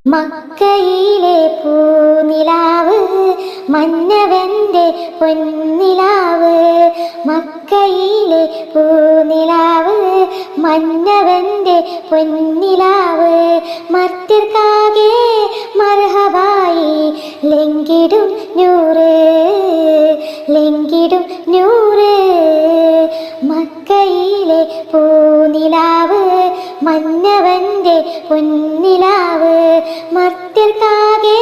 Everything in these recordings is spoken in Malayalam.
മക്കയിലെ പൂനിലാവ് മന്നവന്റെ പൊന്നിലാവ്. മക്കയിലെ പൂനിലാവ് മന്നവന്റെ പൊന്നിലാവ്. മർത്യർക്കാകെ മർഹബായി ലംഘിടും നൂറ്, ലംഘിടും നൂറ്. മക്കയിലെ പൂനിലാവ് മന്നവന്റെ പൊന്നിലാവ്. മർത്യർക്കാകെ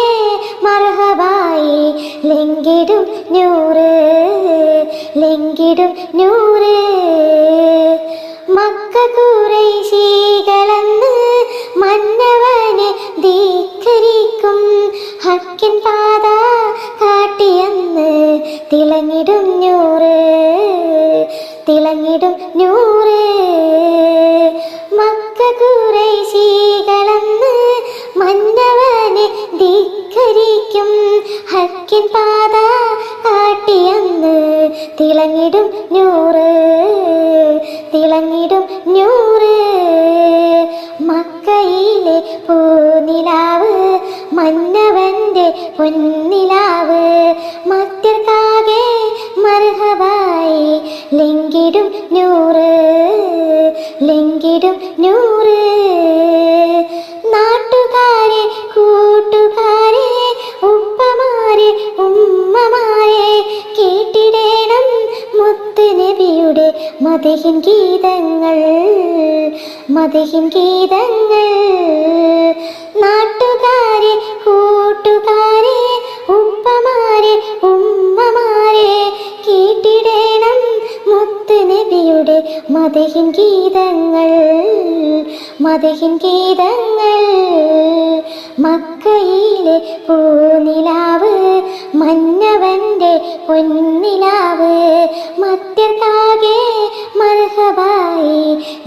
മർഹബായി ലംഘിടും നൂറ്, ലംഘിടും നൂറ്. മക്ക ഖുറൈശികളെന്ന് മന്നവനെ ധിക്കരിക്കും. ഹക്കിൻ പാത കാട്ടിയെന്ന് തിളങ്ങിടും നൂറ്, തിളങ്ങിടും നൂറ്. മക്ക ഖുറൈശികളെന്ന് മന്നവനെ ധിക്കരിക്കും. ഹക്കിൻ പാത കാട്ടിയെന്ന് തിളങ്ങിടും നൂറ്, തിളങ്ങിടും നൂറ്. മക്കയിലെ പൂനിലാവ് മന്നവന്റെ പൊന്നിലാവ്. മർത്യർക്കാകെ മർഹബായി ലംഘിടും നൂറ്, ലംഘിടും നൂറ്. നാട്ടുകാരെ കൂട്ടുകാരെ ഉപ്പമാരെ ഉമ്മമാരെ കേട്ടിടേണം മുത്ത് നബിയുടെ മദഹിൻ ഗീതങ്ങൾ, മദഹിൻ ഗീതങ്ങൾ. നാട്ടുകാരെ കൂട്ടുകാരെ ഉപ്പമാരെ ഉമ്മമാരെ കേട്ടിടേണം മുത്ത് നബിയുടെ മദഹിൻ ഗീതങ്ങൾ, മദഹിൻ ഗീതങ്ങൾ. മക്കയിലെ പൂനിലാവ് മന്നവന്റെ പൊന്നിലാവ്. മർത്യർക്കാകെ മർഹബായി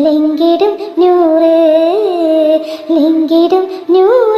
ലംഘിടും നൂറ്, ലംഘിടും നൂറ്.